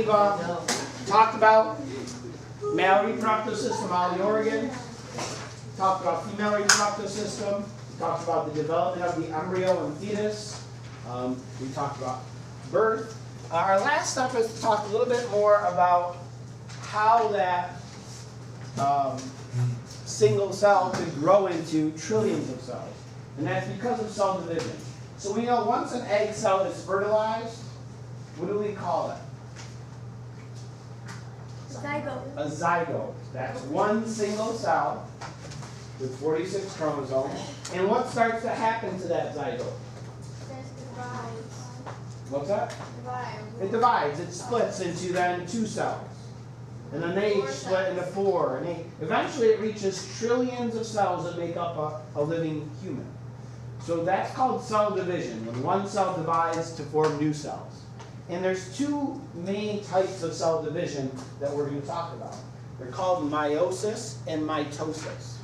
talked about male reproductive system, all the organs. Talked about female reproductive system. We talked about the development of the embryo and fetus. We talked about birth. Our last step is to talk a little bit more about how that single cell could grow into trillions of cells. And that's because of cell division. So we know once an egg cell is fertilized, what do we call it? Zygote. A zygote. That's one single cell with 46 chromosomes. And what starts to happen to that zygote? What's that? It divides. It splits into then 2 cells. And then they each split into 4. And eventually it reaches trillions of cells that make up a living human. So that's called cell division, when one cell divides to form new cells. And there's 2 main types of cell division that we're going to talk about. They're called meiosis and mitosis.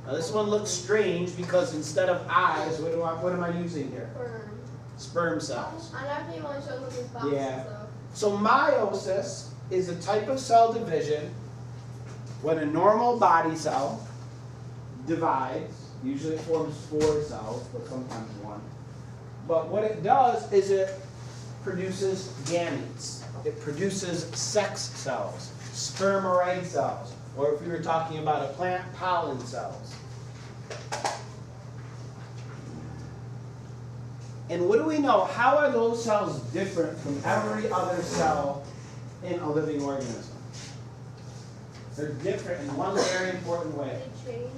Now this one looks strange because instead of eyes, what am I using here? Sperm cells. I know you want to show these boxes, Yeah. though. So meiosis is a type of cell division when a normal body cell divides. Usually it forms 4 cells, but sometimes 1. But what it does is it produces gametes. It produces sex cells, sperm or egg cells, or if we were talking about a plant, pollen cells. And what do we know? How are those cells different from every other cell in a living organism? They're different in one very important way. They change.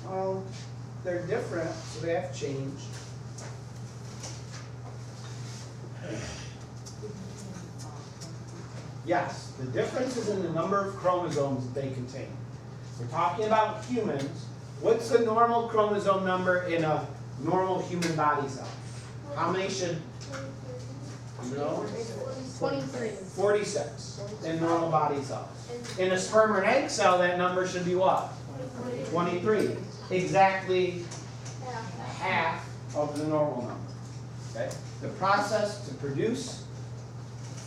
Well, they're different, so they have changed. Yes, the difference is in the number of chromosomes that they contain. We're talking about humans. What's the normal chromosome number in a normal human body cell? How many should you know? 23. 46 in normal body cells. In a sperm or egg cell, that number should be what? 23. Exactly half of the normal number. Okay? The process to produce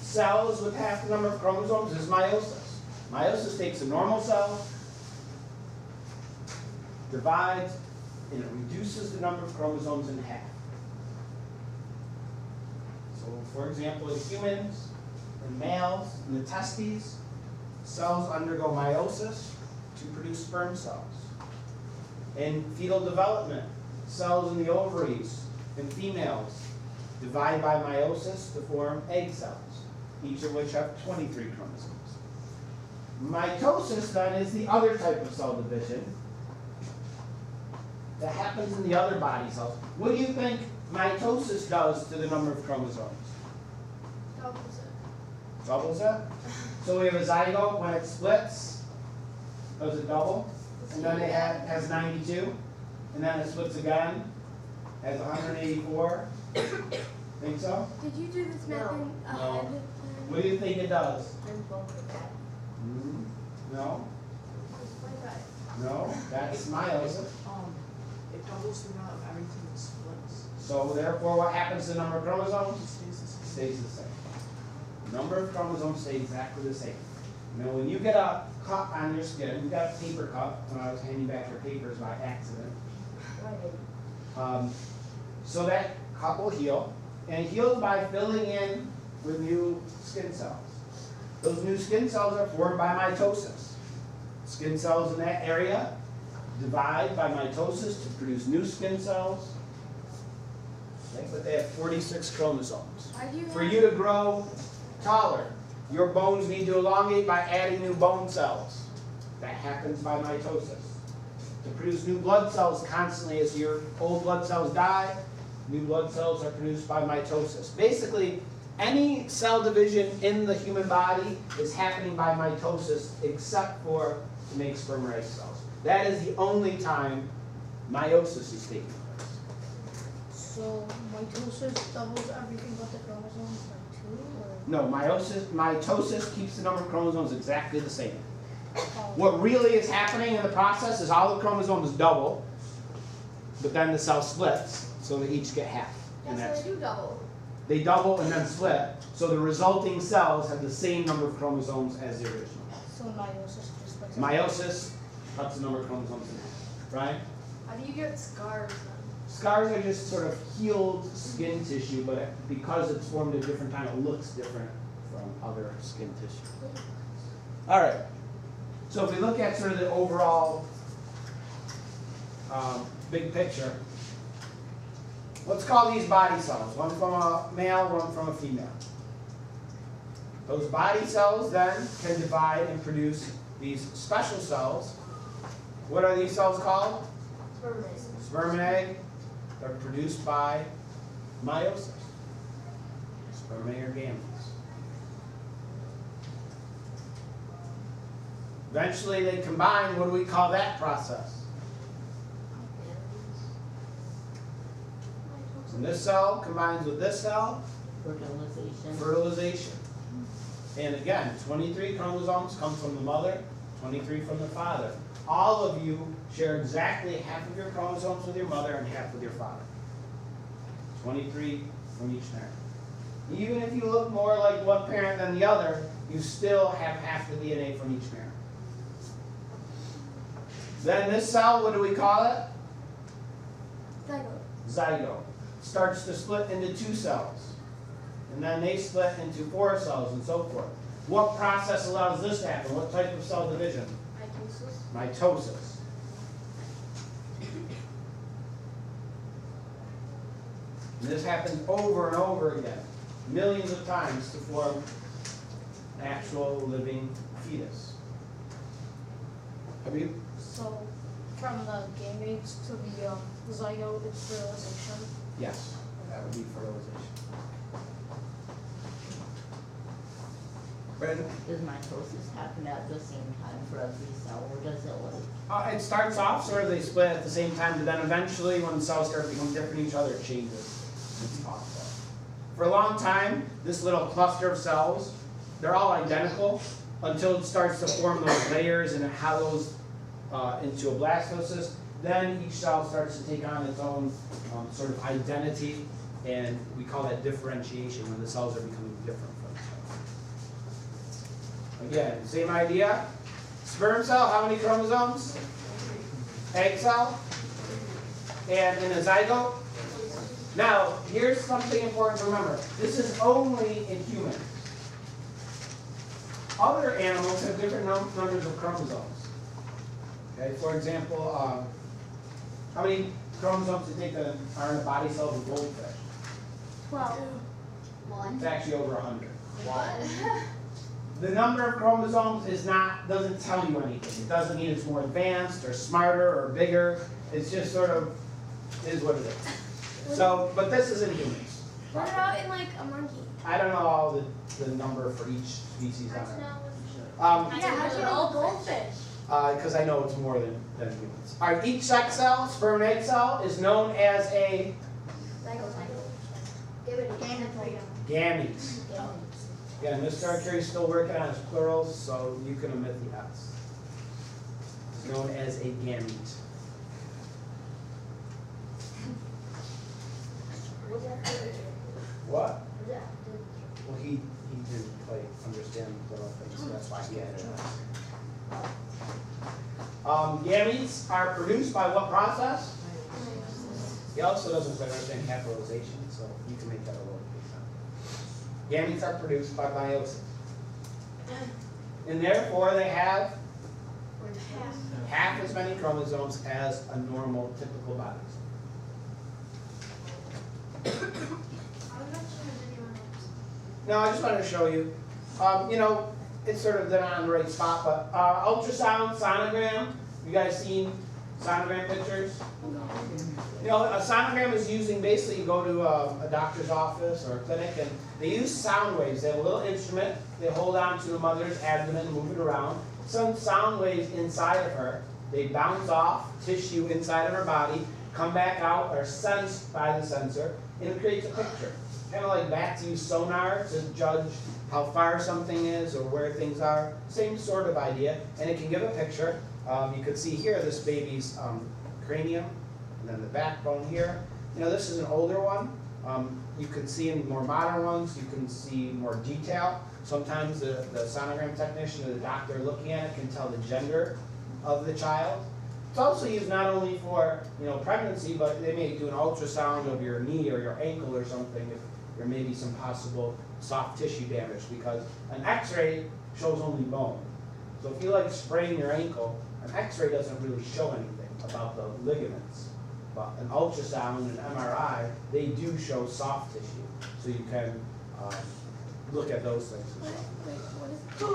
cells with half the number of chromosomes is meiosis. Meiosis takes a normal cell, divides, and it reduces the number of chromosomes in half. So, for example, in humans, in males, in the testes, cells undergo meiosis to produce sperm cells. In fetal development, cells in the ovaries in females divide by meiosis to form egg cells, each of which have 23 chromosomes. Mitosis, then, is the other type of cell division that happens in the other body cells. What do you think mitosis does to the number of chromosomes? Doubles it. Doubles it? So we have a zygote, when it splits, does it double? And then it has 92, and then it splits again, has 184. Think so? Did you do this math in No. What do you think it does? No? No? That's meiosis. It doubles the amount of everything that splits. So therefore, what happens to the number of It chromosomes? stays the same. Stays the same. The number of chromosomes stay exactly the same. You know, when you get a cut on your skin, you got a paper cut, when I was handing back your papers by accident. So that cut will heal, and it heals by filling in with new skin cells. Those new skin cells are formed by mitosis. Skin cells in that area divide by mitosis to produce new skin cells. Okay, but they have 46 chromosomes. For you to grow taller, your bones need to elongate by adding new bone cells. That happens by mitosis. To produce new blood cells constantly as your old blood cells die, new blood cells are produced by mitosis. Basically, any cell division in the human body is happening by mitosis except for to make sperm or egg cells. That is the only time meiosis is taking place. So mitosis doubles everything but the chromosomes by 2, or? No, mitosis keeps the number of chromosomes exactly the same. Oh. What really is happening in the process is all the chromosomes double, but then the cell splits, so they each get half. And Yes, that's they do double. they double and then split. So the resulting cells have the same number of chromosomes as the original. So meiosis just like Meiosis cuts the number of chromosomes in half, right? How do you get scars then? Scars are just sort of healed skin tissue, but because it's formed at a different time, it looks different from other skin tissue. All right. So if we look at sort of the overall big picture, let's call these body cells, one from a male, one from a female. Those body cells then can divide and produce these special cells. What are these cells called? Sperm eggs. Sperm and egg. They're produced by meiosis. Sperm egg or gametes. Eventually they combine. What do we call that process? And this cell combines with this cell. Fertilization. Fertilization. And again, 23 chromosomes come from the mother, 23 from the father. All of you share exactly half of your chromosomes with your mother and half with your father. 23 from each parent. Even if you look more like one parent than the other, you still have half the DNA from each parent. Then this cell, what do we call it? Zygote. Zygote. Starts to split into 2 cells. And then they split into 4 cells and so forth. What process allows this to happen? What type of cell division? Mitosis. Mitosis. And this happens over and over again, millions of times to form an actual living fetus. Have you? So from the gametes to the zygote, it's fertilization. Yes, that would be fertilization. Brandon? Does mitosis happen at the same time for every cell, or does it like? It starts off sort of they split at the same time, but then eventually when the cells start to become different from each other, it changes. It's possible. For a long time, this little cluster of cells, they're all identical until it starts to form those layers and it hollows into a blastocyst. Then each cell starts to take on its own sort of identity, and we call that differentiation when the cells are becoming different from each other. Again, same idea. Sperm cell, how many chromosomes? Egg cell. And in a zygote? Now, here's something important to remember. This is only in humans. Other animals have different numbers of chromosomes. Okay, for example, how many chromosomes do you think that are in the body cell of a goldfish? 12. It's actually over 100. What? The number of chromosomes doesn't tell you anything. It doesn't mean it's more advanced or smarter or bigger. It's just sort of is what it is. So, but this is in humans. What about in like a monkey? I don't know all the number for each species on it. Yeah, how'd you know goldfish? Because I know it's more than humans. All right, each sex cell, sperm and egg cell, is known as a gamete. Again, Mr. Arcuri is still working on his plurals, so you can omit the S. It's known as a gamete. What? Well, he didn't quite understand the plural things, so that's why he added it. Gametes are produced by what process? He also doesn't quite understand capitalization, so you can make that a lowercase sound. Gametes are produced by meiosis. And therefore they have half as many chromosomes as a normal, typical body. No, I just wanted to show you. It's sort of not on the right spot, but ultrasound, sonogram. You guys seen sonogram pictures? A sonogram is using, basically you go to a doctor's office or a clinic and they use sound waves. They have a little instrument, they hold on to the mother's abdomen, move it around. Some sound waves inside of her, they bounce off tissue inside of her body, come back out, are sensed by the sensor, and it creates a picture. Kind of like bats use sonar to judge how far something is or where things are. Same sort of idea, and it can give a picture. You could see here this baby's cranium, and then the backbone here. This is an older one. You can see in more modern ones, you can see more detail. Sometimes the sonogram technician or the doctor looking at it can tell the gender of the child. It's also used not only for, pregnancy, but they may do an ultrasound of your knee or your ankle or something if there may be some possible soft tissue damage, because an x-ray shows only bone. So if you like sprain your ankle, an x-ray doesn't really show anything about the ligaments. But an ultrasound and MRI, they do show soft tissue. So you can look at those things as well. Wait, what is a CAT scan?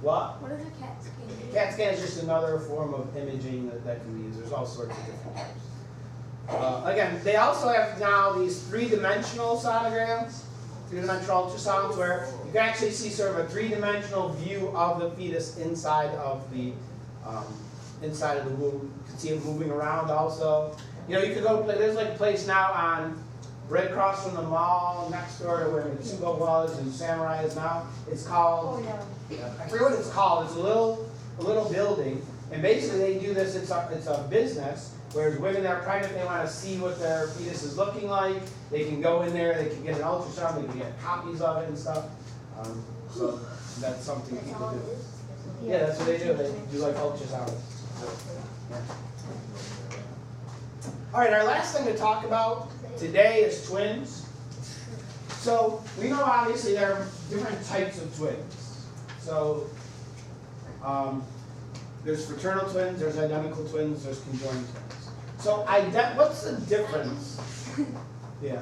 What? What is a CAT scan? CAT scan is just another form of imaging that can be used. There's all sorts of different types. Again, they also have now these three-dimensional sonograms, three-dimensional ultrasounds, where you can actually see sort of a three-dimensional view of the fetus inside of the womb. You can see it moving around also. You could go play. There's like a place now on right across from the mall next door to where Mitsubo was and Samurai is now. It's called. I forget what it's called. It's a little building, and basically they do this. It's a business. Whereas women that are pregnant, they want to see what their fetus is looking like. They can go in there, they can get an ultrasound, they can get copies of it and stuff. So that's something people do. Yeah, that's what they do. They do like ultrasounds. Yeah. All right, our last thing to talk about today is twins. So we know obviously there are different types of twins. So there's fraternal twins, there's identical twins, there's conjoined twins. So what's the difference? Yeah.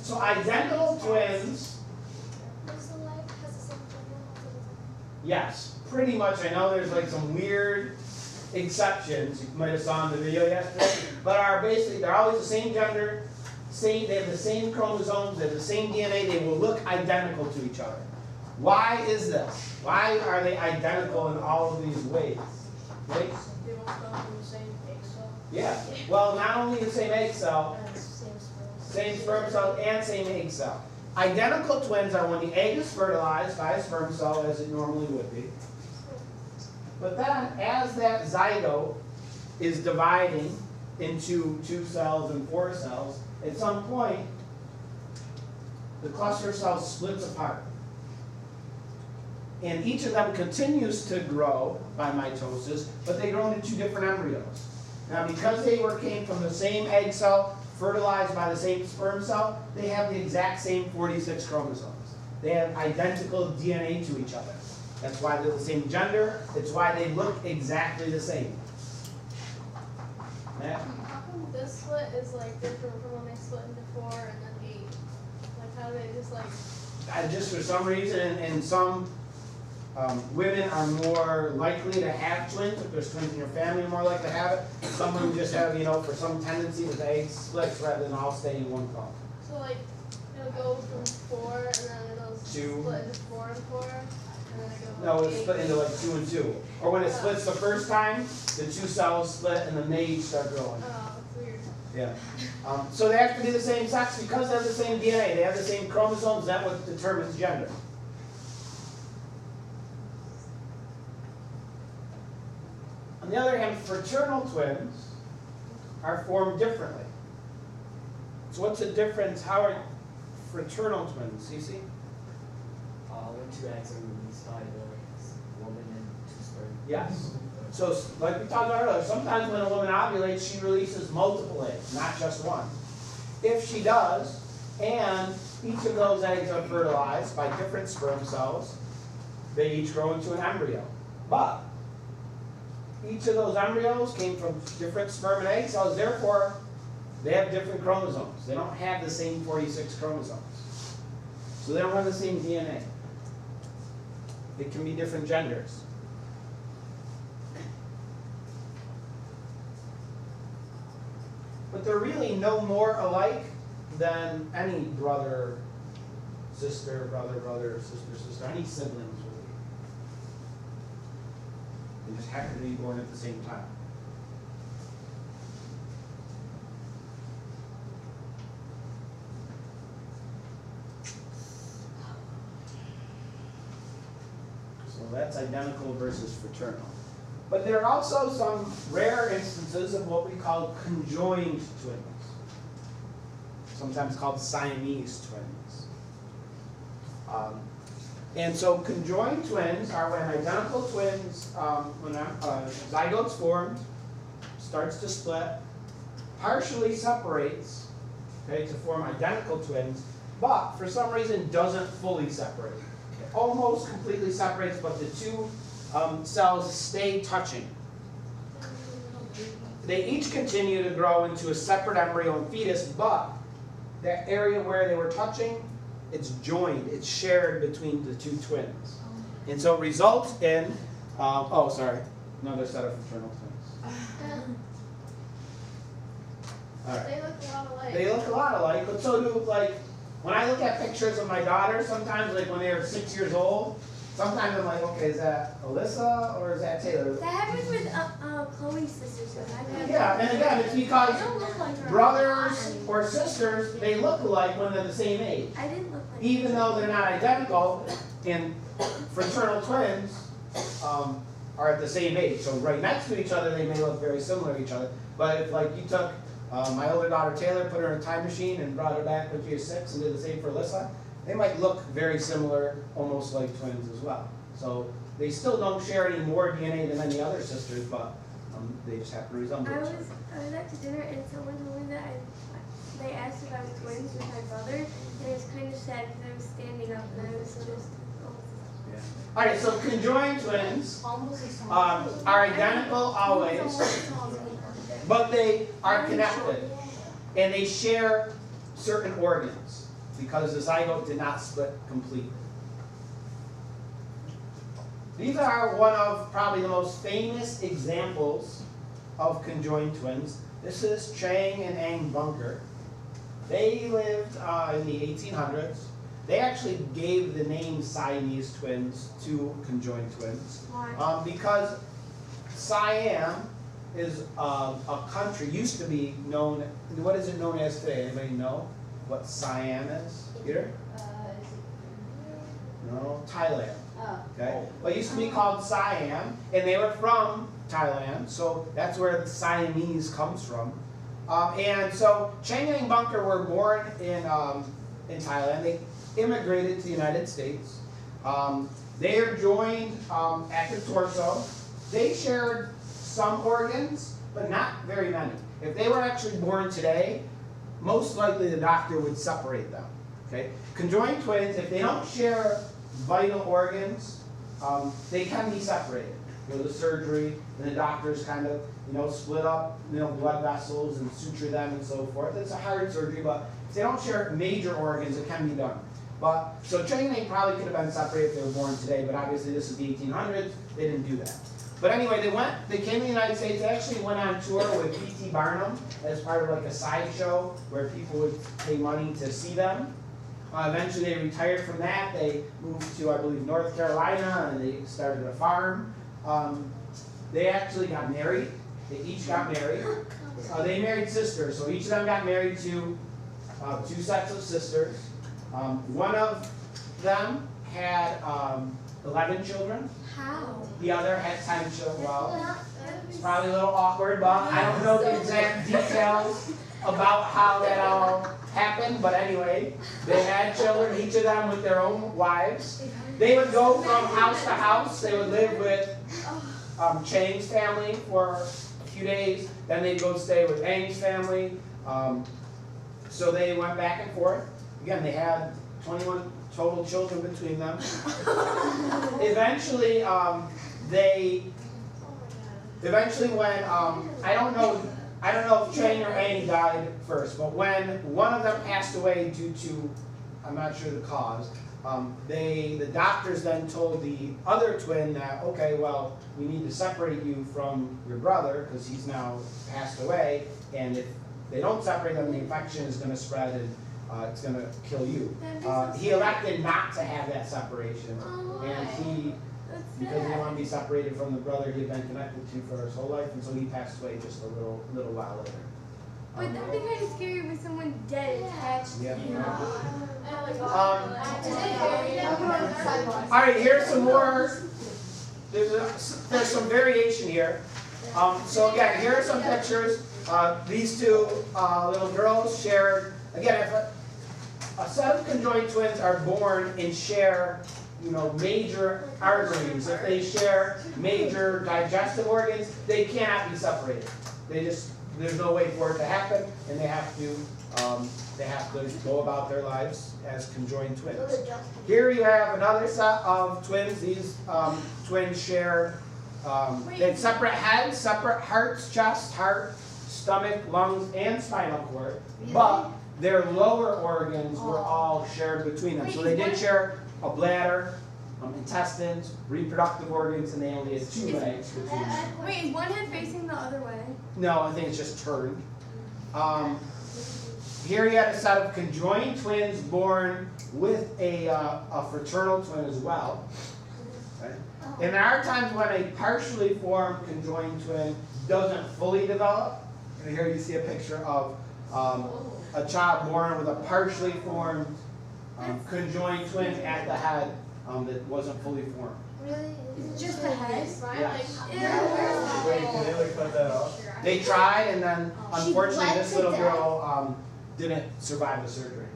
So identical twins, yes, pretty much. I know there's like some weird exceptions. You might have saw in the video yesterday, but they're always the same gender, they have the same chromosomes, they have the same DNA, they will look identical to each other. Why is this? Why are they identical in all of these ways? Right? They both come from the same egg cell. Yeah. Well, not only the same egg cell, And same sperm. same sperm cell and same egg cell. Identical twins are when the egg is fertilized by a sperm cell, as it normally would be. But then, as that zygote is dividing into 2 cells and 4 cells, at some point, the cluster cell splits apart. And each of them continues to grow by mitosis, but they grow into 2 different embryos. Now, because they came from the same egg cell, fertilized by the same sperm cell, they have the exact same 46 chromosomes. They have identical DNA to each other. That's why they're the same gender. It's why they look exactly the same. Matt? How come this split is like different from when they split into 4 and then 8? Like how do they just like? Just for some reason, and some women are more likely to have twins. If there's twins in your family, you're more likely to have it. Some women just have, for some tendency that the eggs split rather than all stay in one clump. So like it'll go from 4 and then it'll split into 4 and 4, and then it goes. No, it's split into like 2 and 2. Or when it splits the first time, the 2 cells split and then they each start growing. Oh, it's weird. Yeah. So they have to be the same sex because they have the same DNA. They have the same chromosomes. That's what determines gender. On the other hand, fraternal twins are formed differently. So what's the difference? How are fraternal twins, Cece? When 2 eggs are released by the woman and 2 sperm. Yes. So like we talked about earlier, sometimes when a woman ovulates, she releases multiple eggs, not just one. If she does, and each of those eggs are fertilized by different sperm cells, they each grow into an embryo. But each of those embryos came from different sperm and egg cells, therefore they have different chromosomes. They don't have the same 46 chromosomes. So they don't have the same DNA. They can be different genders. But they're really no more alike than any brother, sister, sister, any siblings would be. They just happen to be born at the same time. So that's identical versus fraternal. But there are also some rare instances of what we call conjoined twins. sometimes called Siamese twins. And so conjoined twins are when identical twins, when zygotes formed, starts to split, partially separates, okay, to form identical twins, but for some reason doesn't fully separate. It almost completely separates, but the two cells stay touching. They each continue to grow into a separate embryo and fetus, but that area where they were touching, it's joined, it's shared between the two twins. And so it results in, another set of fraternal twins. All right. They look a lot alike. They look a lot alike, but so do, like, when I look at pictures of my daughter, sometimes, like when they were 6 years old, sometimes I'm like, okay, is that Alyssa or is that Taylor? That happens with Chloe's sisters. Yeah, and again, it's They because don't look like her. brothers or sisters, they look alike when they're the same age. I didn't look like Even though they're not identical, and fraternal twins are at the same age. So right next to each other, they may look very similar to each other. But if like you took my older daughter Taylor, put her in a time machine and brought her back when she was 6 and did the same for Alyssa, they might look very similar, almost like twins as well. So they still don't share any more DNA than any other sisters, but they just happen to resemble each other. I was at dinner and someone told me that they asked if I was twins with my brother, and it was kind of sad because I was standing up and I was just. Yeah. All right, so conjoined twins are identical always, but they are connected, and they share certain organs because the zygote did not split completely. These are one of probably the most famous examples of conjoined twins. This is Chang and Ang Bunker. They lived in the 1800s. They actually gave the name Siamese twins to conjoined twins because Siam is a country, used to be known, what is it known as today? Anybody know what Siam is? Peter? No, Thailand. Okay, well, it used to be called Siam, and they were from Thailand, so that's where the Siamese comes from. And so Chang and Bunker were born in Thailand. They immigrated to the United States. They are joined at the torso. They shared some organs, but not very many. If they were actually born today, most likely the doctor would separate them. Okay, conjoined twins, if they don't share vital organs, they can be separated. You know, the surgery, and the doctors kind of, split up, blood vessels and suture them and so forth. It's a hard surgery, but if they don't share major organs, it can be done. But, so Chang and Ang probably could have been separated if they were born today, but obviously this is the 1800s, they didn't do that. But anyway, they came to the United States, they actually went on tour with P.T. Barnum as part of like a sideshow where people would pay money to see them. Eventually they retired from that. They moved to, I believe, North Carolina, and they started a farm. They actually got married. They each got married. They married sisters, so each of them got married to 2 sets of sisters. One of them had 11 children. How? The other had 10 children. Well, it's probably a little awkward, but I don't know the exact details about how that all happened, but anyway, they had children, each of them with their own wives. They would go from house to house. They would live with Chang's family for a few days, then they'd go stay with Ang's family. So they went back and forth. Again, they had 21 total children between them. Eventually, when I don't know if Chang or Ang died first, but when one of them passed away due to, I'm not sure the cause, the doctors then told the other twin that, okay, well, we need to separate you from your brother because he's now passed away, and if they don't separate them, the infection is going to spread and it's going to kill you. He elected not to have that separation, and because he didn't want to be separated from the brother he had been connected to for his whole life, and so he passed away just a little while later. But that'd be kind of scary with someone dead attached. Yeah. You know? All right, here's some more. There's some variation here. So again, here are some pictures. These 2 little girls shared again, if a set of conjoined twins are born and share, major arteries, if they share major digestive organs, they cannot be separated. There's no way for it to happen, and they have to go about their lives as conjoined twins. Here you have another set of twins. These twins share they had separate heads, separate hearts, chest, heart, stomach, lungs, and spinal cord. But their lower organs were all shared between them. So they did share a bladder, intestines, reproductive organs, and they only had 2 legs between them. Wait, is one head facing the other way? No, I think it's just turned. Here you had a set of conjoined twins born with a fraternal twin as well. Okay? And there are times when a partially formed conjoined twin doesn't fully develop. And here you see a picture of a child born with a partially formed conjoined twin at the head that wasn't fully formed. Really? It's just the head? Yes. Wait, can they like cut that off? They tried, and then unfortunately bled this to little death. girl didn't survive the surgery.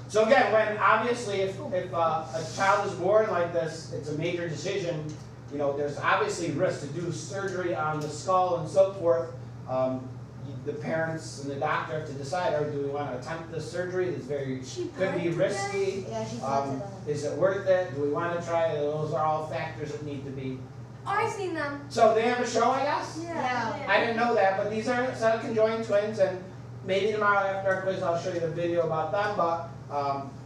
So again, when obviously if a child is born like this, it's a major decision. There's obviously risk to do surgery on the skull and so forth. The parents and the doctor have to decide: do we want to attempt this surgery? It's could be risky. Yeah, she bled to Is it worth it? Do we want to try it? Those are all factors that need to be. Oh, I've seen them. So they have a show, I guess. Yeah. I didn't know that, but these are a set of conjoined twins, and maybe tomorrow after our quiz I'll show you the video about them. But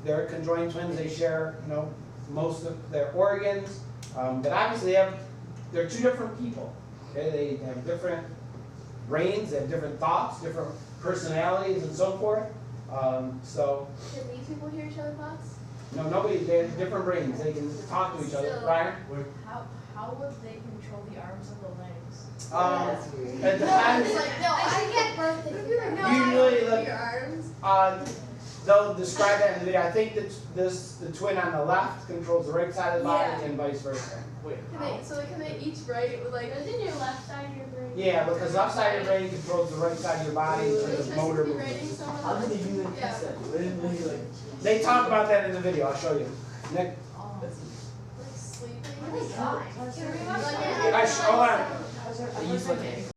they're conjoined twins. They share, most of their organs. But obviously they're 2 different people. Okay? They have different brains, they have different thoughts, different personalities, and so forth. So Can these people hear each other's thoughts? no, nobody. They have different brains. They can talk to each other. Still. Brian. How would they control the arms and the legs? That's weird. It depends. I get birthday. Usually, like, your arms. they'll describe that in the video. I think that the twin on the left controls the right side of the body, Yeah. and vice versa. Wait, Can they each write with like? Isn't your left side your brain? Yeah, because left side of your brain controls the right side of your body in Are terms they of motor supposed to be writing movements. someone how else? did they do that? Yeah. When they like? They talk about that in the video. I'll show you. Nick, That's Like sleeping. Oh my God. Like, hold on. they use like